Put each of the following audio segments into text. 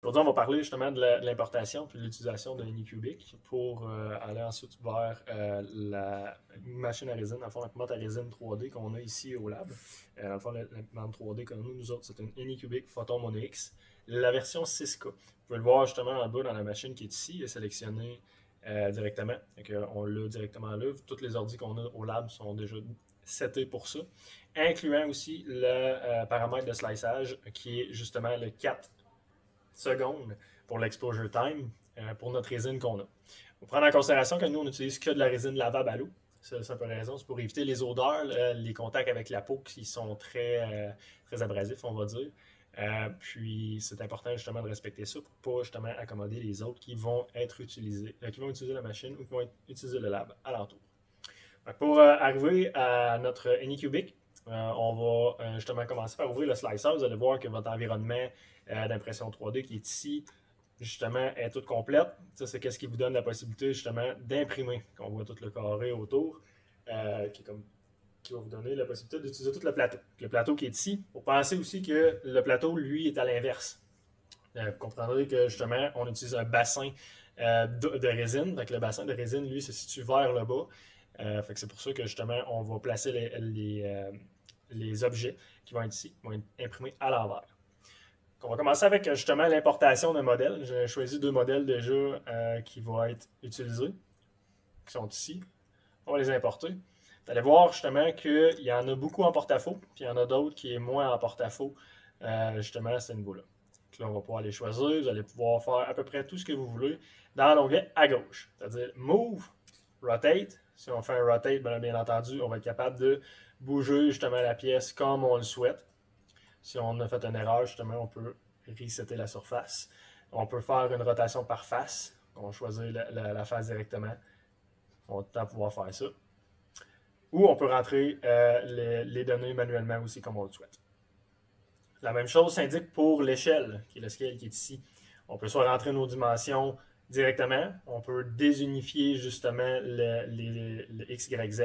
Aujourd'hui, on va parler justement de l'importation puis de l'utilisation de Anycubic pour aller ensuite vers la machine à résine, dans le fond, l'imprimante à résine 3D qu'on a ici au lab. Dans le fond, l'imprimante 3D qu'on a, nous autres, c'est une Anycubic Photon Mono X, la version 6K. Vous pouvez le voir justement en bas dans la machine qui est ici, il est sélectionné directement. Donc, on l'a directement là. Tous les ordi qu'on a au lab sont déjà setés pour ça, incluant aussi le paramètre de sliceage qui est justement le 4 secondes pour l'exposure time pour notre résine qu'on a. Il faut prendre en considération que nous, on n'utilise que de la résine lavable à l'eau. C'est la simple raison, c'est pour éviter les odeurs, les contacts avec la peau qui sont très abrasifs, on va dire. Puis c'est important justement de respecter ça pour pas justement accommoder les autres qui vont être utilisés, qui vont utiliser la machine ou qui vont utiliser le lab alentour. Pour arriver à notre Anycubic, on va justement commencer par ouvrir le slicer. Vous allez voir que votre environnement d'impression 3D qui est ici, justement, est toute complète. Ça, c'est ce qui vous donne la possibilité, justement, d'imprimer. On voit tout le carré autour, qui va vous donner la possibilité d'utiliser tout le plateau. Le plateau qui est ici, il faut penser aussi que le plateau, lui, est à l'inverse. Vous comprendrez que, justement, on utilise un bassin de résine. Donc, le bassin de résine, lui, se situe vers le bas. Fait que c'est pour ça que, justement, on va placer les objets qui vont être ici, qui vont être imprimés à l'envers. On va commencer avec justement l'importation d'un modèle. J'ai choisi deux modèles déjà qui vont être utilisés, qui sont ici. On va les importer. Vous allez voir justement qu'il y en a beaucoup en porte-à-faux, puis il y en a d'autres qui est moins en porte-à-faux, justement à ce niveau-là. Donc là, on va pouvoir les choisir. Vous allez pouvoir faire à peu près tout ce que vous voulez dans l'onglet à gauche. C'est-à-dire Move, Rotate. Si on fait un Rotate, bien entendu, on va être capable de bouger justement la pièce comme on le souhaite. Si on a fait une erreur, justement, on peut resetter la surface. On peut faire une rotation par face. On va choisir la face directement. On va tout le temps pouvoir faire ça. Ou on peut rentrer les données manuellement aussi, comme on le souhaite. La même chose s'indique pour l'échelle, qui est le scale qui est ici. On peut soit rentrer nos dimensions directement, on peut désunifier justement le X, Y, Z,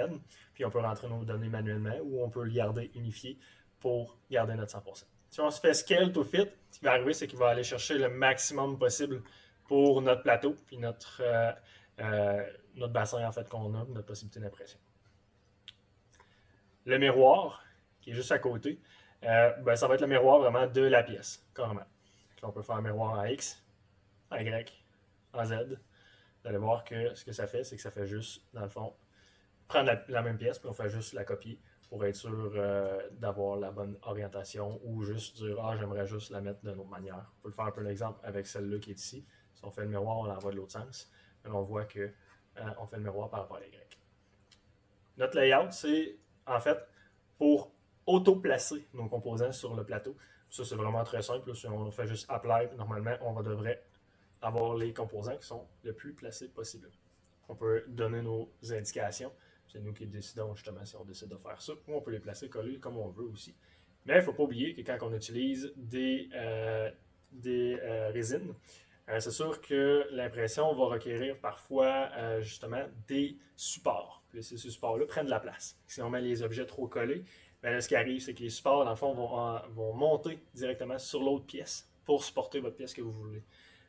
puis on peut rentrer nos données manuellement, ou on peut le garder unifié pour garder notre 100%. Si on se fait scale to fit, ce qui va arriver, c'est qu'il va aller chercher le maximum possible pour notre plateau, puis notre bassin en fait qu'on a, notre possibilité d'impression. Le miroir, qui est juste à côté, ça va être le miroir vraiment de la pièce, carrément. Donc, on peut faire un miroir en X, en Y, en Z. Vous allez voir que ce que ça fait, c'est que ça fait juste, dans le fond, prendre la même pièce, puis on fait juste la copier pour être sûr d'avoir la bonne orientation ou juste dire ah j'aimerais juste la mettre d'une autre manière. On peut le faire un peu l'exemple avec celle-là qui est ici. Si on fait le miroir, on l'envoie de l'autre sens. Mais on voit que on fait le miroir par rapport à Y. Notre layout, c'est en fait pour auto-placer nos composants sur le plateau. Ça, c'est vraiment très simple. Si on fait juste apply, normalement, on devrait avoir les composants qui sont le plus placés possible. On peut donner nos indications. C'est nous qui décidons justement si on décide de faire ça. Ou on peut les placer collés comme on veut aussi. Mais il ne faut pas oublier que quand on utilise des résines, c'est sûr que l'impression va requérir parfois justement des supports. Puis ces supports-là prennent de la place. Si on met les objets trop collés, bien là, ce qui arrive, c'est que les supports, dans le fond, vont monter directement sur l'autre pièce pour supporter votre pièce que vous voulez.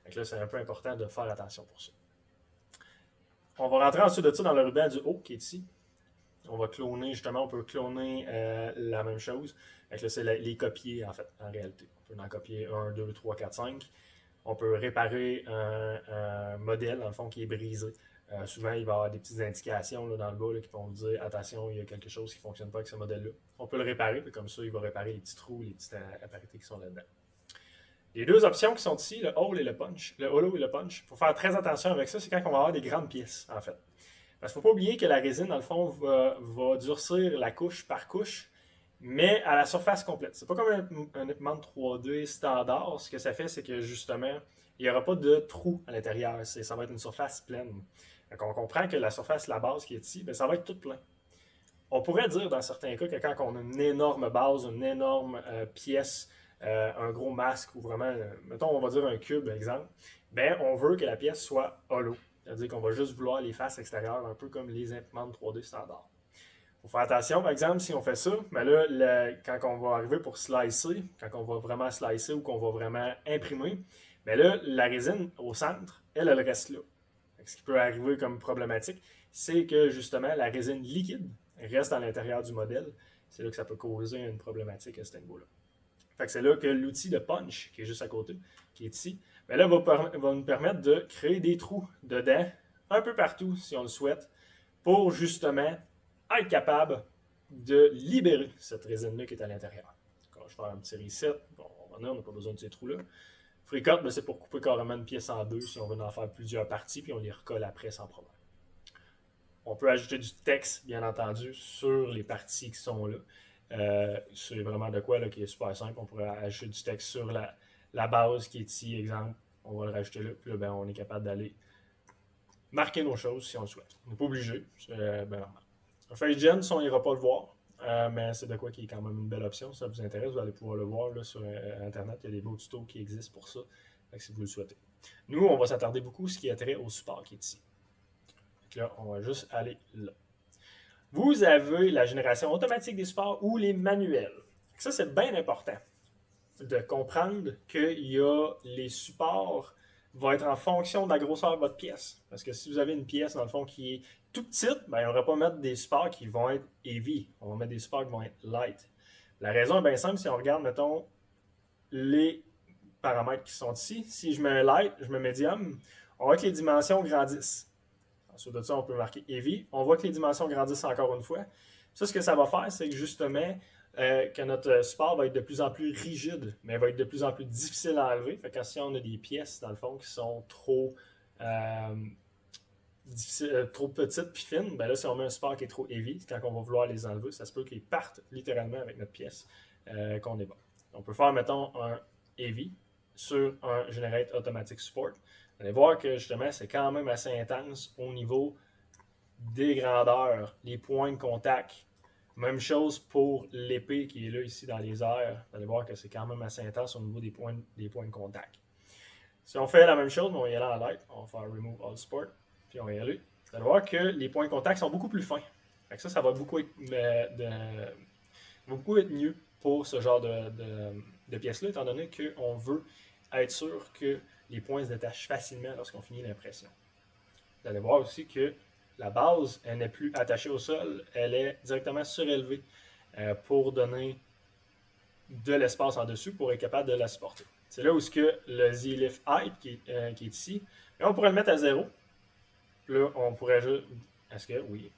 Donc là, c'est un peu important de faire attention pour ça. On va rentrer ensuite de ça dans le ruban du haut qui est ici. On va cloner, justement, on peut cloner la même chose. Donc là, c'est les copier, en fait, en réalité. On peut en copier 1, 2, 3, 4, 5. On peut réparer un modèle, dans le fond, qui est brisé. Souvent, il va y avoir des petites indications là, dans le bas là, qui vont vous dire attention, il y a quelque chose qui ne fonctionne pas avec ce modèle-là. On peut le réparer, puis comme ça, il va réparer les petits trous, les petites apparités qui sont là-dedans. Les deux options qui sont ici, le hole et le punch, le hollow et le punch, il faut faire très attention avec ça, c'est quand on va avoir des grandes pièces, en fait. Parce qu'il ne faut pas oublier que la résine, dans le fond, va durcir la couche par couche, mais à la surface complète. C'est pas comme un imprimante 3D standard. Ce que ça fait, c'est que justement, il n'y aura pas de trou à l'intérieur. Ça va être une surface pleine. Donc on comprend que la surface, la base qui est ici, bien, ça va être tout plein. On pourrait dire dans certains cas que quand on a une énorme base, une énorme pièce, un gros masque ou vraiment, mettons, on va dire un cube, exemple, ben on veut que la pièce soit hollow. C'est-à-dire qu'on va juste vouloir les faces extérieures, un peu comme les imprimantes 3D standards. Il faut faire attention, par exemple, si on fait ça, ben là, quand on va arriver pour slicer, quand on va vraiment slicer ou qu'on va vraiment imprimer, Mais là, la résine au centre, elle reste là. Ce qui peut arriver comme problématique, c'est que justement, la résine liquide reste à l'intérieur du modèle. C'est là que ça peut causer une problématique à ce niveau-là. Fait que c'est là que l'outil de punch, qui est juste à côté, qui est ici, ben là, va nous permettre de créer des trous dedans, un peu partout, si on le souhaite, pour justement être capable de libérer cette résine-là qui est à l'intérieur. Quand je vais faire un petit reset, bon, on n'a pas besoin de ces trous-là. FreeCut, ben, c'est pour couper carrément une pièce en deux si on veut en faire plusieurs parties, puis on les recolle après sans problème. On peut ajouter du texte, bien entendu, sur les parties qui sont là. C'est vraiment de quoi là, qui est super simple. On pourrait ajouter du texte sur la base qui est ici, exemple. On va le rajouter là, puis là, ben, on est capable d'aller marquer nos choses si on le souhaite. On n'est pas obligé, c'est bien normal. FaceGen, on n'ira pas le voir, mais c'est de quoi qui est quand même une belle option. Si ça vous intéresse, vous allez pouvoir le voir là, sur Internet. Il y a des beaux tutos qui existent pour ça, si vous le souhaitez. Nous, on va s'attarder beaucoup à ce qui a trait au support qui est ici. Donc là, on va juste aller là. Vous avez la génération automatique des supports ou les manuels. Ça, c'est bien important de comprendre qu'il y a les supports vont être en fonction de la grosseur de votre pièce. Parce que si vous avez une pièce, dans le fond, qui est tout petite, ben, on ne va pas mettre des supports qui vont être heavy. On va mettre des supports qui vont être light. La raison est bien simple, si on regarde, mettons, les paramètres qui sont ici. Si je mets un light, je mets medium, on voit que les dimensions grandissent. Ensuite de ça, on peut marquer heavy. On voit que les dimensions grandissent encore une fois. Ça, ce que ça va faire, c'est que justement, que notre support va être de plus en plus rigide, mais va être de plus en plus difficile à enlever. Fait que si on a des pièces, dans le fond, qui sont trop petites puis fines, ben là, si on met un support qui est trop heavy, quand on va vouloir les enlever, ça se peut qu'ils partent littéralement avec notre pièce qu'on est bon. On peut faire, mettons, un heavy sur un Generate Automatic Support. Vous allez voir que justement, c'est quand même assez intense au niveau des grandeurs, les points de contact. Même chose pour l'épée qui est là ici dans les airs. Vous allez voir que c'est quand même assez intense au niveau des points de contact. Si on fait la même chose, on va y aller en light. On va faire Remove All Support. Puis on va y aller. Vous allez voir que les points de contact sont beaucoup plus fins. Ça va beaucoup être mieux pour ce genre de pièces-là, étant donné qu'on veut être sûr que les points se détachent facilement lorsqu'on finit l'impression. Vous allez voir aussi que la base, elle n'est plus attachée au sol, elle est directement surélevée pour donner de l'espace en dessous pour être capable de la supporter. C'est là où le Z-Lift Height qui est ici, et on pourrait le mettre à 0. Là, on pourrait juste... Est-ce que... Oui.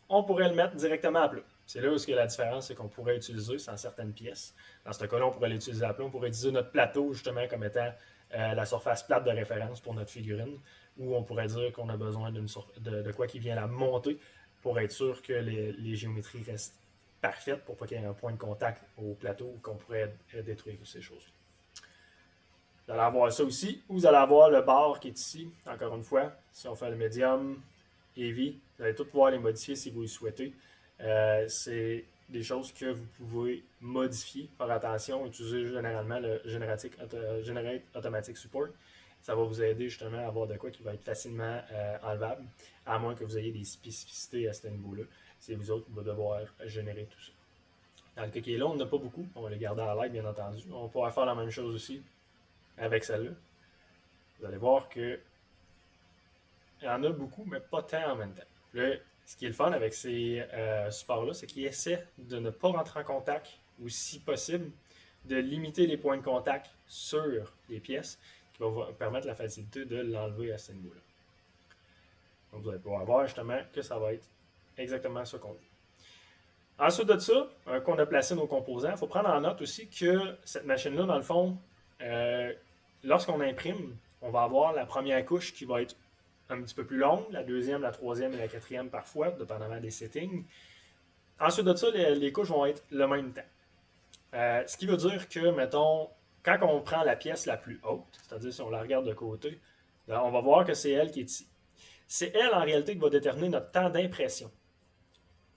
On pourrait le mettre directement à plat. C'est là où la différence, c'est qu'on pourrait utiliser dans certaines pièces. Dans ce cas-là, on pourrait l'utiliser à plat. On pourrait utiliser notre plateau, justement, comme étant la surface plate de référence pour notre figurine, où on pourrait dire qu'on a besoin de quoi qui vient la monter pour être sûr que les géométries restent parfaites pour pas qu'il y ait un point de contact au plateau ou qu'on pourrait détruire ces choses-là. Vous allez avoir ça aussi. Vous allez avoir le bar qui est ici, encore une fois. Si on fait le medium, heavy, vous allez tout pouvoir les modifier si vous le souhaitez. C'est des choses que vous pouvez modifier. Faire attention, utiliser généralement le Generate Automatic Support. Ça va vous aider justement à avoir de quoi qui va être facilement enlevable, à moins que vous ayez des spécificités à ce niveau-là. C'est vous autres qui va devoir générer tout ça. Dans le cas qui est là, on n'a pas beaucoup. On va le garder à l'aide, bien entendu. On pourra faire la même chose aussi avec celle-là. Vous allez voir que il y en a beaucoup, mais pas tant en même temps. Là, ce qui est le fun avec ces supports-là, c'est qu'ils essaient de ne pas rentrer en contact, ou si possible, de limiter les points de contact sur les pièces, qui va permettre la facilité de l'enlever à ce niveau-là. Donc, vous allez pouvoir voir justement que ça va être exactement ce qu'on veut. Ensuite de ça, qu'on a placé nos composants, il faut prendre en note aussi que cette machine-là, dans le fond, lorsqu'on imprime, on va avoir la première couche qui va être un petit peu plus longue, la deuxième, la troisième et la quatrième parfois, dépendamment des settings. Ensuite de ça, les couches vont être le même temps. Ce qui veut dire que, mettons, quand on prend la pièce la plus haute, c'est-à-dire si on la regarde de côté, là, on va voir que c'est elle qui est ici. C'est elle, en réalité, qui va déterminer notre temps d'impression.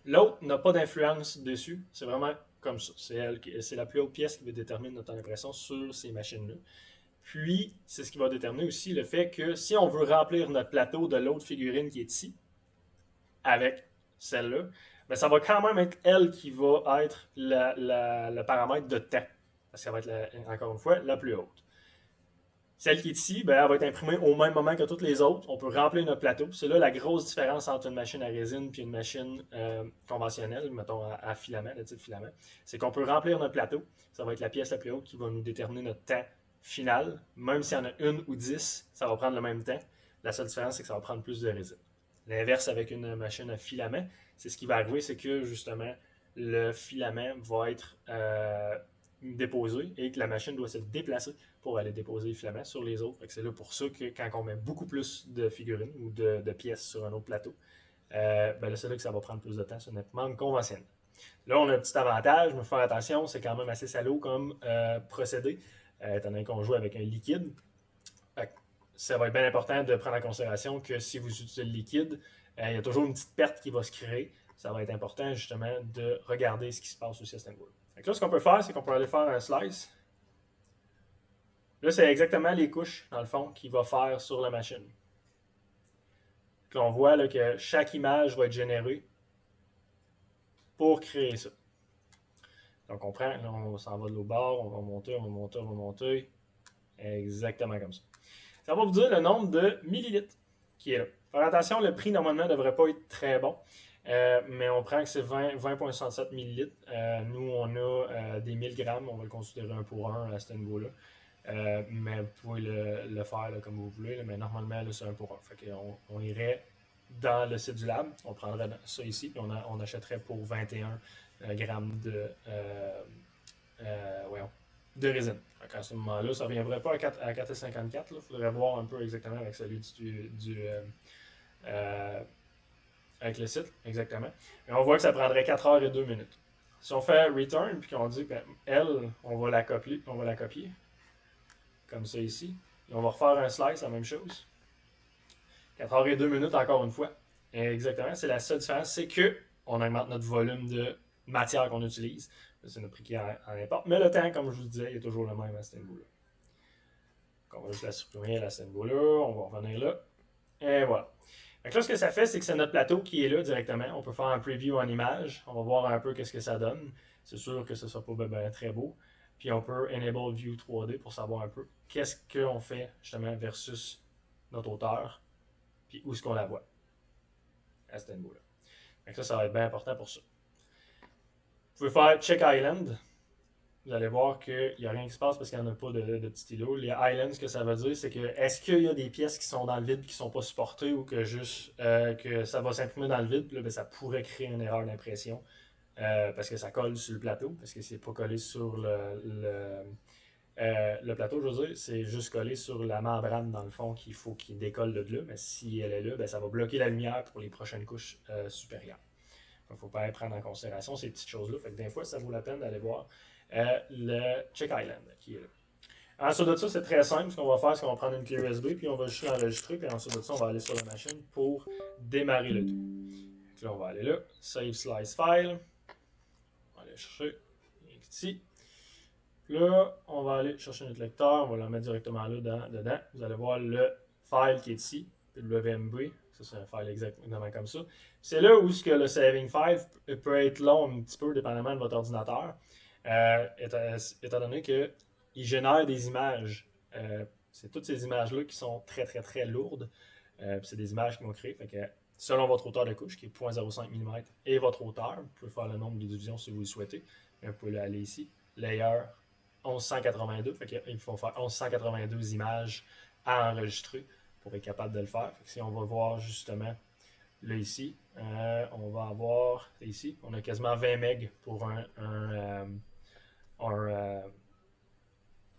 L'autre n'a pas d'influence dessus. C'est vraiment comme ça. C'est la plus haute pièce qui va déterminer notre temps d'impression sur ces machines-là. Puis, c'est ce qui va déterminer aussi le fait que si on veut remplir notre plateau de l'autre figurine qui est ici, avec celle-là, ben ça va quand même être elle qui va être le paramètre de temps. Parce qu'elle va être, encore une fois, la plus haute. Celle qui est ici, ben, elle va être imprimée au même moment que toutes les autres. On peut remplir notre plateau. C'est là la grosse différence entre une machine à résine et une machine conventionnelle, mettons à filament, de type filament. C'est qu'on peut remplir notre plateau. Ça va être la pièce la plus haute qui va nous déterminer notre temps final. Même s'il y en a une ou 10, ça va prendre le même temps. La seule différence, c'est que ça va prendre plus de résine. L'inverse avec une machine à filament, c'est ce qui va arriver, c'est que justement, le filament va être déposé et que la machine doit se déplacer pour aller déposer le filament sur les autres. C'est là pour ça que quand on met beaucoup plus de figurines ou de pièces sur un autre plateau, ben là, c'est là que ça va prendre plus de temps sur notre membre conventionnel. Là, on a un petit avantage, mais il faut faire attention, c'est quand même assez salaud comme procédé, étant donné qu'on joue avec un liquide. Ça va être bien important de prendre en considération que si vous utilisez le liquide, il y a toujours une petite perte qui va se créer. Ça va être important justement de regarder ce qui se passe aussi à ce niveau-là. Là, ce qu'on peut faire, c'est qu'on peut aller faire un slice. Là, c'est exactement les couches, dans le fond, qu'il va faire sur la machine. Là, on voit là, que chaque image va être générée pour créer ça. Donc, on prend, là, on s'en va de l'autre bord, on va monter, on va monter, on va monter. Exactement comme ça. Ça va vous dire le nombre de millilitres qui est là. Faire attention, le prix, normalement, ne devrait pas être très bon. Mais on prend que c'est 20,67 ml. Nous, on a des 1000 grammes. On va le considérer 1 pour 1 à ce niveau-là. Mais vous pouvez le faire là, comme vous voulez. Là, mais normalement, là, c'est 1 pour 1. Fait qu'on irait dans le site du lab. On prendrait ça ici. Puis on achèterait pour 21 grammes de résine. À ce moment-là, ça ne reviendrait pas à 4,54. Il faudrait voir un peu exactement avec celui avec le site, exactement. Et on voit que ça prendrait 4 heures et 2 minutes. Si on fait return, puis qu'on dit qu'elle, on va la copier, comme ça ici, et on va refaire un slice, la même chose. 4 heures et 2 minutes encore une fois. Et exactement, c'est la seule différence, c'est qu'on augmente notre volume de matière qu'on utilise. C'est notre prix qui en importe. Mais le temps, comme je vous disais, il est toujours le même à ce niveau-là. Donc, on va juste la supprimer à ce niveau-là. On va revenir là. Et voilà. Donc là, ce que ça fait, c'est que c'est notre plateau qui est là directement. On peut faire un preview en image. On va voir un peu qu'est-ce que ça donne. C'est sûr que ce ne sera pas très beau. Puis on peut Enable View 3D pour savoir un peu qu'est-ce qu'on fait justement versus notre hauteur. Puis où est-ce qu'on la voit à ce niveau-là. Donc ça va être bien important pour ça. Vous pouvez faire Check Island. Vous allez voir qu'il n'y a rien qui se passe parce qu'il n'y en a pas de petits îlots. Les islands, ce que ça veut dire, c'est que est-ce qu'il y a des pièces qui sont dans le vide et qui ne sont pas supportées ou que juste que ça va s'imprimer dans le vide, puis là, ben, ça pourrait créer une erreur d'impression parce que ça colle sur le plateau, parce que c'est pas collé sur le plateau, je veux dire, c'est juste collé sur la membrane dans le fond qu'il faut qu'il décolle de là, mais si elle est là, ben, ça va bloquer la lumière pour les prochaines couches supérieures. Il ne faut pas prendre en considération ces petites choses-là. Fait que des fois, ça vaut la peine d'aller voir le Check Island qui est là. Ensuite de ça, c'est très simple. Ce qu'on va faire, c'est qu'on va prendre une clé USB, puis on va juste l'enregistrer, puis ensuite de ça, on va aller sur la machine pour démarrer le tout. Donc là, on va aller là, Save Slice File. On va aller chercher ici. Là, on va aller chercher notre lecteur, on va le mettre directement là dedans. Vous allez voir le file qui est ici, WMB. Ça, c'est un file exactement comme ça. C'est là où le saving file peut être long un petit peu, dépendamment de votre ordinateur, étant donné qu'il génère des images. C'est toutes ces images-là qui sont très, très, très lourdes. C'est des images qui vont créer. Fait que, selon votre hauteur de couche, qui est 0.05 mm, et votre hauteur, vous pouvez faire le nombre de divisions si vous le souhaitez. Vous pouvez aller ici, Layer 1182. Fait qu'il faut faire 1182 images à enregistrer pour être capable de le faire. Fait que si on va voir justement là ici, on va avoir ici, on a quasiment 20 MB pour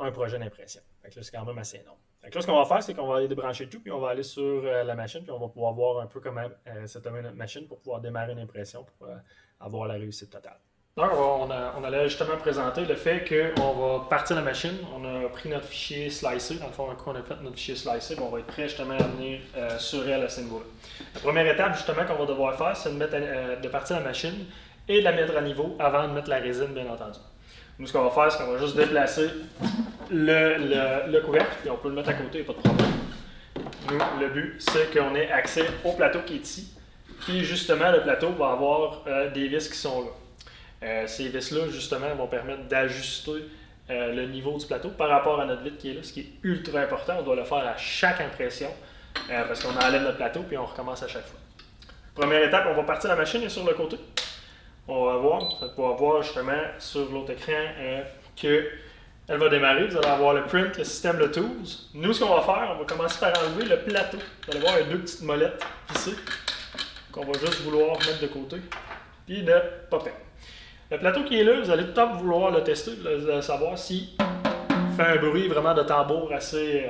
un projet d'impression. Fait que là, c'est quand même assez énorme. Fait que là, ce qu'on va faire, c'est qu'on va aller débrancher tout, puis on va aller sur la machine, puis on va pouvoir voir un peu comment setuper notre machine pour pouvoir démarrer l'impression pour avoir la réussite totale. Donc, on allait justement présenter le fait qu'on va partir la machine. On a pris notre fichier slicé. Dans le fond, on a fait notre fichier slicé. On va être prêt justement à venir sur elle à ce niveau-là. La première étape justement qu'on va devoir faire, c'est de partir la machine et de la mettre à niveau avant de mettre la résine, bien entendu. Nous, ce qu'on va faire, c'est qu'on va juste déplacer le couvercle, puis on peut le mettre à côté, il n'y a pas de problème. Nous, le but, c'est qu'on ait accès au plateau qui est ici. Puis justement, le plateau va avoir des vis qui sont là. Ces vis-là, justement, vont permettre d'ajuster le niveau du plateau par rapport à notre vitre qui est là, ce qui est ultra important. On doit le faire à chaque impression parce qu'on enlève notre plateau puis on recommence à chaque fois. Première étape, on va partir la machine et sur le côté. On va voir, vous allez pouvoir voir justement sur l'autre écran qu'elle va démarrer. Vous allez avoir le print, le système, le tools. Nous, ce qu'on va faire, on va commencer par enlever le plateau. Vous allez voir, il y a deux petites molettes ici qu'on va juste vouloir mettre de côté puis de popper. Le plateau qui est là, vous allez tout le temps vouloir le tester, vous allez savoir s'il fait un bruit vraiment de tambour assez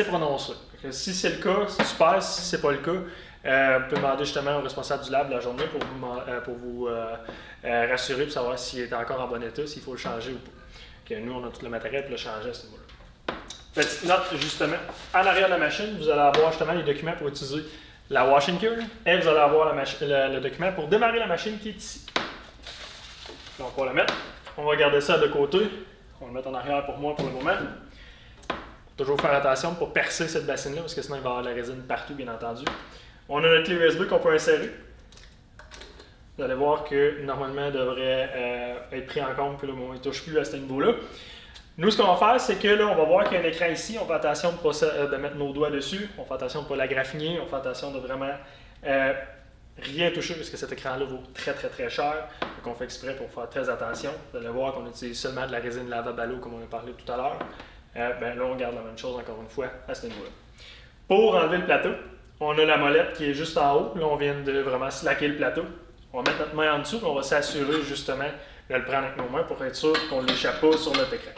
prononcé. Si c'est le cas, c'est super. Si c'est pas le cas, vous pouvez demander justement au responsable du lab la journée pour vous rassurer et savoir s'il est encore en bon état, s'il faut le changer ou pas. Okay, nous, on a tout le matériel pour le changer à ce niveau-là. Petite note, justement, en arrière de la machine, vous allez avoir justement les documents pour utiliser la washing cure et vous allez avoir le document pour démarrer la machine qui est ici. Donc, on va le mettre. On va garder ça de côté. On va le mettre en arrière pour moi pour le moment. Toujours faire attention pour percer cette bassine-là parce que sinon il va y avoir de la résine partout, bien entendu. On a notre clé USB qu'on peut insérer. Vous allez voir que normalement il devrait être pris en compte, puis là, on ne touche plus à ce niveau-là. Nous, ce qu'on va faire, c'est que là, on va voir qu'il y a un écran ici. On fait attention de mettre nos doigts dessus. On fait attention de ne pas la graffiner. On fait attention de vraiment rien toucher parce que cet écran-là vaut très cher. Donc, on fait exprès pour faire très attention. Vous allez voir qu'on utilise seulement de la résine lavable à l'eau, comme on a parlé tout à l'heure. Là, on garde la même chose encore une fois à ce niveau-là. Pour enlever le plateau, on a la molette qui est juste en haut. Là, on vient de vraiment slacker le plateau. On va mettre notre main en dessous et on va s'assurer justement de le prendre avec nos mains pour être sûr qu'on ne l'échappe pas sur notre écran.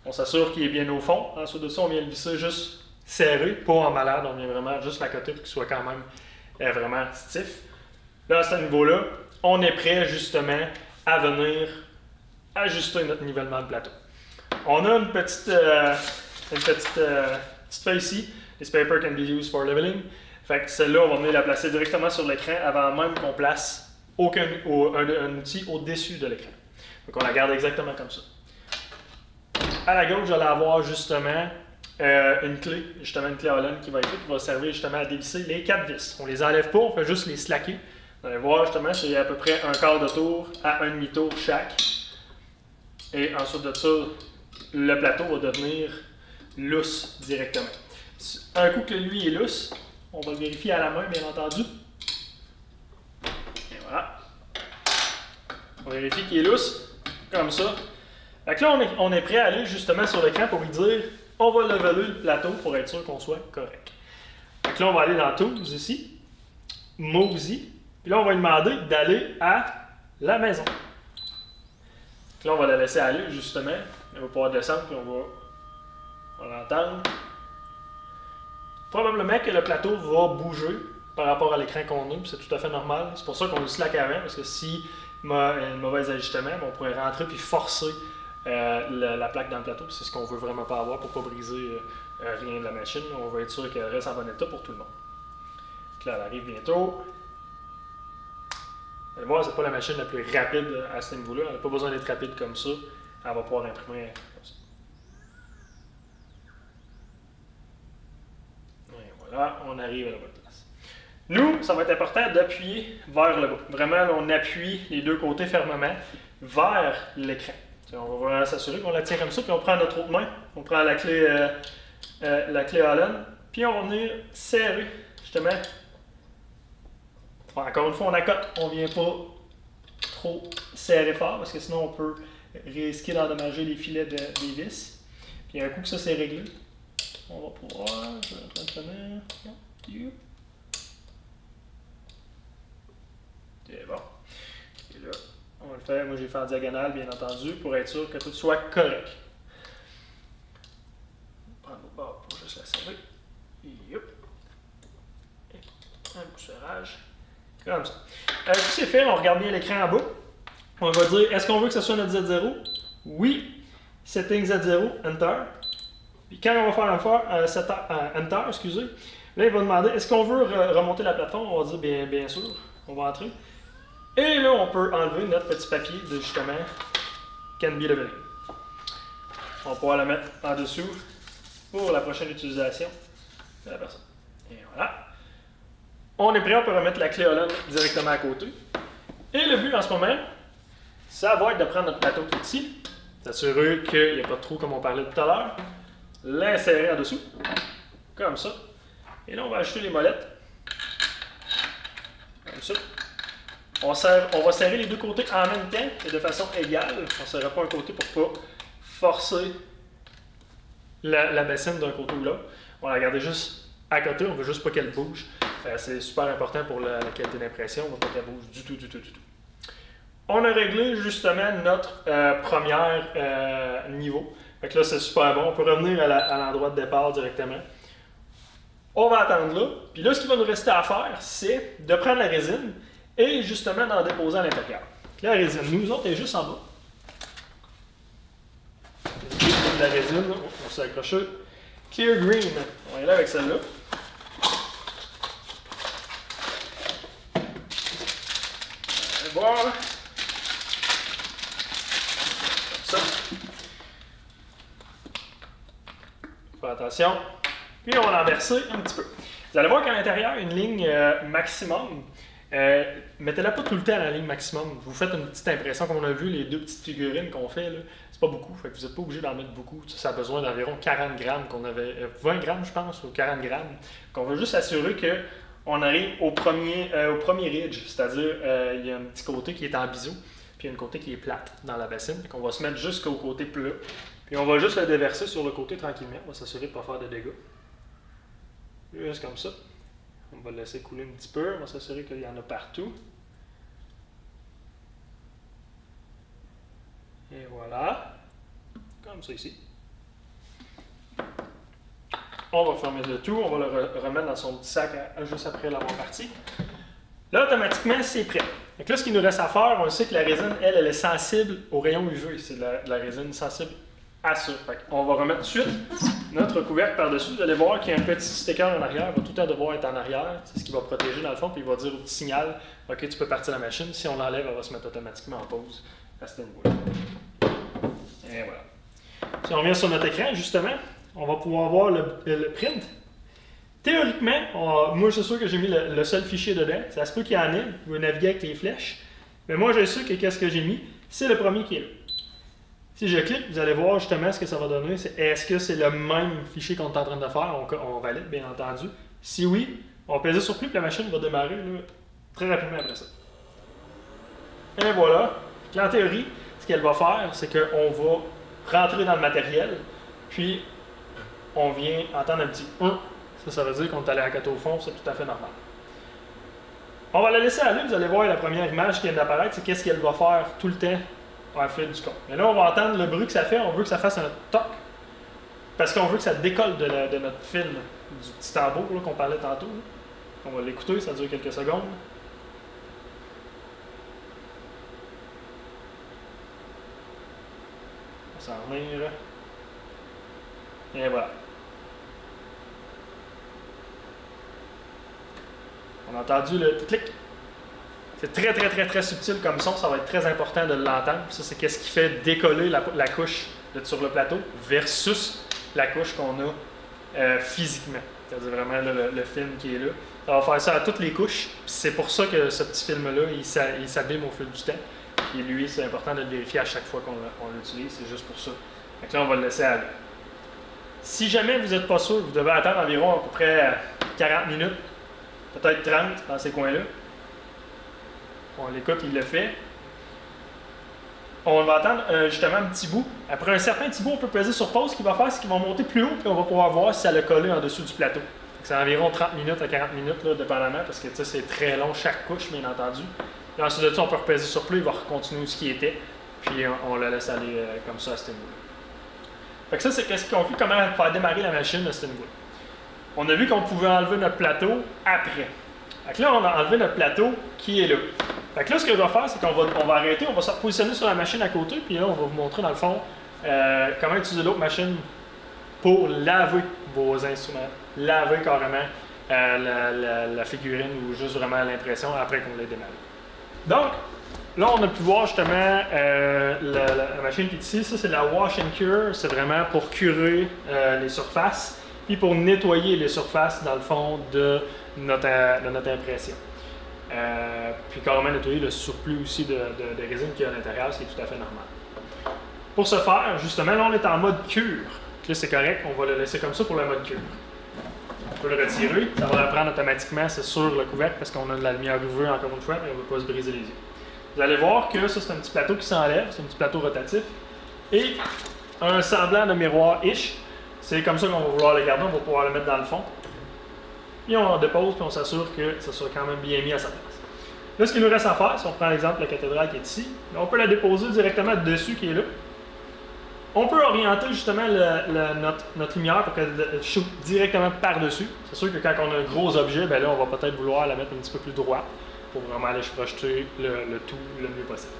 On s'assure qu'il est bien au fond. Ensuite de ça, on vient le visser juste serré, pas en malade. On vient vraiment juste la côté pour qu'il soit quand même vraiment stiff. Là, à ce niveau-là, on est prêt justement à venir ajuster notre nivellement de plateau. On a une petite feuille ici. This paper can be used for leveling. Fait que celle-là, on va venir la placer directement sur l'écran avant même qu'on place un outil au-dessus de l'écran. Donc, on la garde exactement comme ça. À la gauche, j'allais avoir justement une clé Allen qui va être là, qui va servir justement à dévisser les 4 vis. On ne les enlève pas, on fait juste les slacker. Vous allez voir justement, c'est à peu près un quart de tour à un demi-tour chaque. Et ensuite de ça, le plateau va devenir lousse directement. Un coup que lui est lousse, on va le vérifier à la main, bien entendu. Et voilà. On vérifie qu'il est lousse, comme ça. Fait que là, on est prêt à aller justement sur l'écran pour lui dire on va leveler le plateau pour être sûr qu'on soit correct. Fait que là, on va aller dans Tools ici, Mosey, puis là, on va lui demander d'aller à la maison. Fait que là, on va la laisser aller justement. Elle va pouvoir descendre, puis on va l'entendre. Probablement que le plateau va bouger par rapport à l'écran qu'on a, c'est tout à fait normal. C'est pour ça qu'on le slack avant, parce que si il y a un mauvais ajustement, on pourrait rentrer puis forcer la plaque dans le plateau. C'est ce qu'on veut vraiment pas avoir pour ne pas briser rien de la machine. On va être sûr qu'elle reste en bon état pour tout le monde. Donc là, elle arrive bientôt. Vous allez voir, c'est pas la machine la plus rapide à ce niveau-là. Elle n'a pas besoin d'être rapide comme ça. Elle va pouvoir imprimer comme ça. Et voilà, on arrive à la bonne place. Nous, ça va être important d'appuyer vers le bas. Vraiment, là, on appuie les deux côtés fermement vers l'écran. On va vraiment s'assurer qu'on la tient comme ça, puis on prend notre autre main, on prend la clé Allen, puis on va venir serrer, justement. Bon, encore une fois, on accote, on ne vient pas trop serrer fort, parce que sinon on peut risquer d'endommager les filets des vis. Puis un coup que ça c'est réglé, on va pouvoir, je vais prendre ça. C'est bon. Et là, on va le faire, moi j'ai fait en diagonale bien entendu pour être sûr que tout soit correct. On va prendre le bord pour juste la serrer. Et hop. Et un coup de serrage. Comme ça. Tout c'est fait, on regarde bien l'écran en bas. On va dire, est-ce qu'on veut que ce soit notre Z0? Oui. Setting Z0, Enter. Puis quand on va faire Enter, excusez, là il va demander, est-ce qu'on veut remonter la plateforme? On va dire, bien sûr. On va entrer. Et là, on peut enlever notre petit papier de justement Can be leveling. On va pouvoir la mettre en dessous pour la prochaine utilisation de la personne. Et voilà. On est prêt, on peut remettre la clé Allen directement à côté. Et le but en ce moment, ça va être de prendre notre plateau qui est ici, S'assurer qu'il n'y a pas de trou comme on parlait tout à l'heure. L'insérer en dessous, comme ça. Et là, on va ajouter les molettes. Comme ça. On va serrer les deux côtés en même temps et de façon égale. On ne serrera pas un côté pour ne pas forcer la bassine d'un côté ou l'autre. On va la garder juste à côté, on ne veut juste pas qu'elle bouge. C'est super important pour la qualité d'impression, on ne veut pas qu'elle bouge du tout. On a réglé justement notre premier niveau. Fait que là, c'est super bon. On peut revenir à l'endroit de départ directement. On va attendre là. Puis là, ce qu'il va nous rester à faire, c'est de prendre la résine et justement d'en déposer à l'intérieur. La résine, nous autres, elle est juste en bas. La résine, on s'est accroché. Clear Green, on est là avec celle-là. Allez voir. Ça. Fais attention. Puis on va l'enverser un petit peu. Vous allez voir qu'à l'intérieur, une ligne maximum. Mettez-la pas tout le temps à la ligne maximum. Vous faites une petite impression, comme on a vu, les deux petites figurines qu'on fait, c'est pas beaucoup. Fait que vous n'êtes pas obligé d'en mettre beaucoup. Ça a besoin d'environ 40 grammes qu'on avait. 20 grammes, je pense, ou 40 grammes. Qu'on veut juste s'assurer qu'on arrive au premier ridge. C'est-à-dire, il y a un petit côté qui est en biseau, puis il y a un côté qui est plate dans la bassine. Fait qu'on va se mettre jusqu'au côté plat. Puis on va juste le déverser sur le côté tranquillement. On va s'assurer de ne pas faire de dégâts. Juste comme ça. On va le laisser couler un petit peu. On va s'assurer qu'il y en a partout. Et voilà. Comme ça ici. On va fermer le tout. On va le remettre dans son petit sac juste après l'avoir parti. Là, automatiquement, c'est prêt. Donc là, ce qu'il nous reste à faire, on sait que la résine, elle est sensible aux rayons UV. C'est de la résine sensible à ça. On va remettre tout de suite notre couvercle par-dessus. Vous allez voir qu'il y a un petit sticker en arrière. Il va tout le temps devoir être en arrière. C'est ce qui va protéger dans le fond. Puis il va dire au petit signal, OK, tu peux partir la machine. Si on l'enlève, elle va se mettre automatiquement en pause à ce niveau-là. Et voilà. Si on revient sur notre écran, justement, on va pouvoir voir le print. Théoriquement, moi, c'est sûr que j'ai mis le seul fichier dedans. Ça se peut qu'il y en ait. Vous pouvez naviguer avec les flèches. Mais moi, je sais que qu'est-ce que j'ai mis, c'est le premier qui est là. Si je clique, vous allez voir justement ce que ça va donner. Est-ce que c'est le même fichier qu'on est en train de faire? On valide, bien entendu. Si oui, on va peser sur plus, puis la machine va démarrer là, très rapidement après ça. Et voilà. Puis en théorie, ce qu'elle va faire, c'est qu'on va rentrer dans le matériel, puis on vient entendre un petit 1. Ça veut dire qu'on est allé à côté au fond, c'est tout à fait normal. On va la laisser aller, vous allez voir la première image qui vient d'apparaître, c'est qu'est-ce qu'elle va faire tout le temps à fil du compte. Mais là, on va entendre le bruit que ça fait, on veut que ça fasse un toc, parce qu'on veut que ça décolle de notre fil, du petit tambour qu'on parlait tantôt. Là. On va l'écouter, ça dure quelques secondes. On va s'en revenir. Et voilà. On a entendu le clic. C'est très subtil comme son, ça va être très important de l'entendre. Ça, c'est qu'est-ce qui fait décoller la couche sur le plateau versus la couche qu'on a physiquement. C'est-à-dire vraiment là, le film qui est là. Ça va faire ça à toutes les couches. C'est pour ça que ce petit film-là, il s'abîme au fil du temps. Puis lui, c'est important de le vérifier à chaque fois qu'on l'utilise. C'est juste pour ça. Donc là, on va le laisser aller. Si jamais vous n'êtes pas sûr, vous devez attendre environ à peu près 40 minutes, peut-être 30 dans ces coins-là. On l'écoute, il le fait. On va attendre justement un petit bout. Après un certain petit bout, on peut peser sur pause. Ce qu'il va faire, c'est qu'il va monter plus haut, puis on va pouvoir voir si ça l'a collé en dessous du plateau. C'est environ 30 minutes à 40 minutes, là, dépendamment, parce que c'est très long chaque couche, bien entendu. Et ensuite de ça, on peut repaiser sur plus, il va continuer ce qui était, puis on le laisse aller comme ça à ce niveau-là. Fait que ça, c'est qu'est-ce qu'on fait, comment faire démarrer la machine à ce niveau-là. On a vu qu'on pouvait enlever notre plateau après. Fait que là, on a enlevé notre plateau qui est là. Fait que là, ce que je vais faire, c'est qu'on va arrêter, on va se repositionner sur la machine à côté, puis là, on va vous montrer dans le fond comment utiliser l'autre machine pour laver vos instruments, laver carrément la figurine ou juste vraiment l'impression après qu'on l'ait démarré. Donc, là, on a pu voir justement la machine qui est ici. Ça, c'est la Wash and Cure. C'est vraiment pour curer les surfaces, puis pour nettoyer les surfaces, dans le fond, de notre impression. Puis carrément nettoyer le surplus aussi de résine qu'il y a à l'intérieur, ce qui est tout à fait normal. Pour ce faire, justement, là, on est en mode cure. Là, c'est correct, on va le laisser comme ça pour le mode cure. On peut le retirer, ça va le prendre automatiquement, c'est sur le couvercle, parce qu'on a de la lumière UV encore une fois, et on ne veut pas se briser les yeux. Vous allez voir que ça, c'est un petit plateau qui s'enlève, c'est un petit plateau rotatif, et un semblant de miroir-ish. C'est comme ça qu'on va vouloir le garder, on va pouvoir le mettre dans le fond. Puis on dépose, puis on s'assure que ça soit quand même bien mis à sa place. Là, ce qu'il nous reste à faire, si on prend l'exemple de la cathédrale qui est ici, on peut la déposer directement dessus qui est là. On peut orienter justement notre lumière pour qu'elle shoot directement par-dessus. C'est sûr que quand on a un gros objet, ben là, on va peut-être vouloir la mettre un petit peu plus droite pour vraiment aller projeter le tout le mieux possible.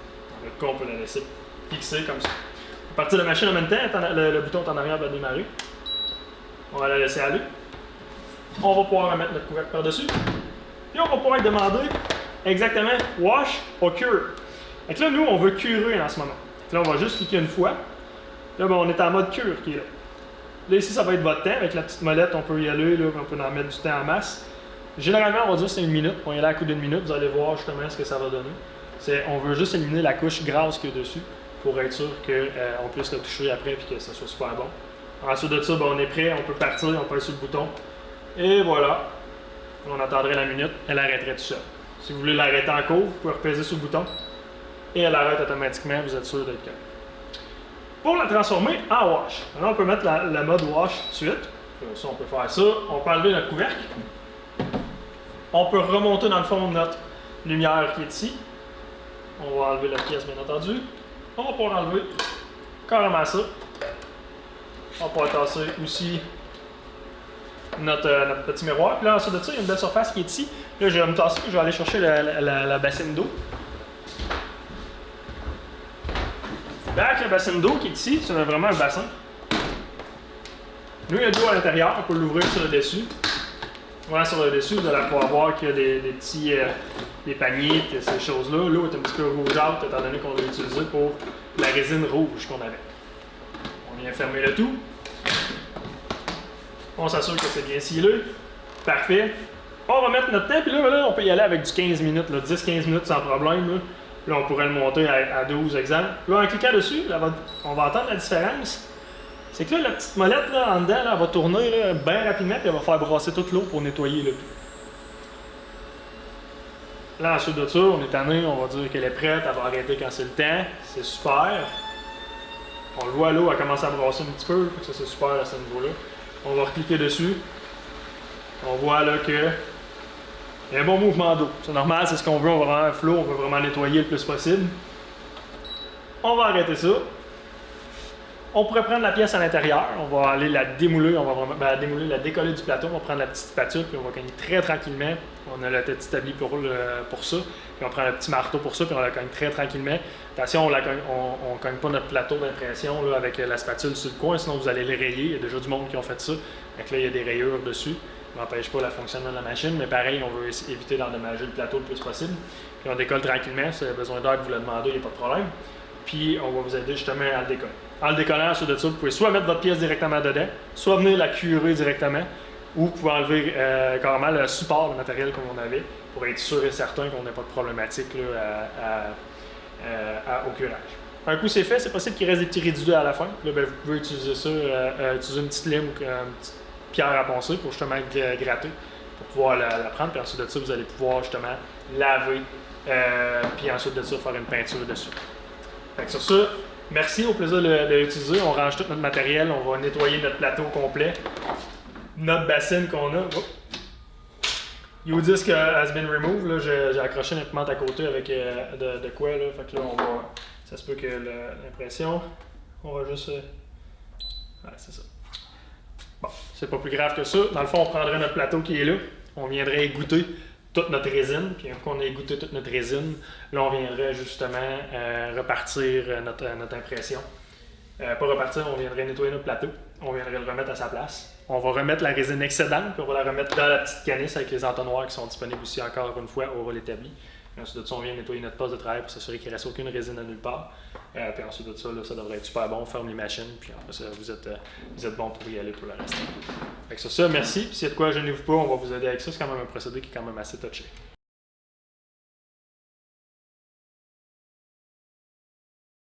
Donc, le cas, on peut la laisser fixer comme ça. À partir de la machine en même temps, le bouton est en arrière va démarrer. On va la laisser aller. On va pouvoir mettre notre couvercle par-dessus. Puis on va pouvoir demander exactement wash ou cure. Donc là, nous, on veut curer en ce moment. Donc là, on va juste cliquer une fois. Là, ben, on est en mode cure qui est là. Là, ici, ça va être votre temps. Avec la petite molette, on peut y aller, là, on peut en mettre du temps en masse. Généralement, on va dire que c'est une minute. On va y aller à coup d'une minute. Vous allez voir justement ce que ça va donner. On veut juste éliminer la couche grasse qu'il y a dessus pour être sûr qu'on puisse le toucher après et que ça soit super bon. Ensuite de ça, ben, on est prêt, on peut partir, on pèse sur le bouton. Et voilà. On attendrait la minute, elle arrêterait tout seul. Si vous voulez l'arrêter en cours, vous pouvez repaiser sur le bouton et elle arrête automatiquement, vous êtes sûr d'être correct. Pour la transformer en wash, maintenant on peut mettre la mode wash tout de suite. Ça, on peut faire ça. On peut enlever notre couvercle. On peut remonter dans le fond notre lumière qui est ici. On va enlever la pièce bien entendu. On va pouvoir enlever carrément ça. On va pouvoir tasser aussi notre petit miroir. Puis là, ensuite de ça, il y a une belle surface qui est ici. Là, je vais me tasser, je vais aller chercher la bassine d'eau. Avec le bassin d'eau qui est ici, c'est vraiment un bassin. Nous, il y a de l'eau à l'intérieur, on peut l'ouvrir sur le dessus. Voilà, sur le dessus, vous allez pouvoir voir qu'il y a des petits des paniers, ces choses-là. L'eau est un petit peu rougeâtre, étant donné qu'on l'a utilisé pour la résine rouge qu'on avait. On vient fermer le tout. On s'assure que c'est bien scellé. Parfait. On va mettre notre temps, puis là, on peut y aller avec du 15 minutes, 10-15 minutes sans problème. Là, on pourrait le monter à 12 exemples. Là, en cliquant dessus, là, on va entendre la différence. C'est que là, la petite molette là, en dedans, là, elle va tourner là, bien rapidement, puis elle va faire brasser toute l'eau pour nettoyer le tout. Là, ensuite de ça, on est tanné, on va dire qu'elle est prête, elle va arrêter quand c'est le temps. C'est super. On le voit, l'eau, elle commence à brasser un petit peu, ça c'est super à ce niveau-là. On va recliquer dessus. On voit là que il y a un bon mouvement d'eau. C'est normal, c'est ce qu'on veut, on va vraiment un flow, on veut vraiment nettoyer le plus possible. On va arrêter ça. On pourrait prendre la pièce à l'intérieur, on va aller la démouler, on va vraiment, la démouler, la décoller du plateau, on va prendre la petite spatule, puis on va cogner très tranquillement. On a la tête établie pour ça, puis on prend le petit marteau pour ça, puis on la cogne très tranquillement. Attention, on ne cogne pas notre plateau d'impression avec la spatule sur le coin, sinon vous allez le rayer. Il y a déjà du monde qui ont fait ça. Donc là, il y a des rayures dessus. Ça n'empêche pas le fonctionnement de la machine, mais pareil, on veut éviter d'endommager le plateau le plus possible. Puis on décolle tranquillement, si vous avez besoin d'aide, vous le demandez, il n'y a pas de problème. Puis on va vous aider justement à le décoller. En le décollant, ensuite de ça, vous pouvez soit mettre votre pièce directement dedans, soit venir la curer directement, ou vous pouvez enlever carrément le support, le matériel comme on avait, pour être sûr et certain qu'on n'ait pas de problématique là, au curage. Un coup c'est fait, c'est possible qu'il reste des petits résidus à la fin. Là, ben, vous pouvez utiliser ça, utiliser une petite lime ou une petite pierre à poncer pour justement gratter, pour pouvoir la prendre. Puis ensuite de ça, vous allez pouvoir justement laver, puis ensuite de ça, faire une peinture dessus. Fait que sur ça, merci, au plaisir de l'utiliser. On range tout notre matériel, on va nettoyer notre plateau complet. Notre bassine qu'on a. U-Disc has been removed. Là, j'ai accroché l'imprimante à côté avec de quoi. Là. Fait que là, on va. Ça se peut que l'impression. On va juste. Ouais, c'est ça. Bon, c'est pas plus grave que ça. Dans le fond, on prendrait notre plateau qui est là. On viendrait égoutter toute notre résine. Puis une fois qu'on a égoutté toute notre résine, là, on viendrait justement repartir notre impression. Pas repartir, on viendrait nettoyer notre plateau. On viendrait le remettre à sa place. On va remettre la résine excédente, puis on va la remettre dans la petite canisse avec les entonnoirs qui sont disponibles aussi encore une fois au rôle établi. Et ensuite de ça, on vient nettoyer notre poste de travail pour s'assurer qu'il ne reste aucune résine à nulle part. Puis ensuite de ça, là, ça devrait être super bon. On ferme les machines, puis après ça, vous êtes bon pour y aller pour le reste. Fait que sur ça, merci. Puis s'il y a de quoi, gênez-vous pas, on va vous aider avec ça. C'est quand même un procédé qui est quand même assez touché.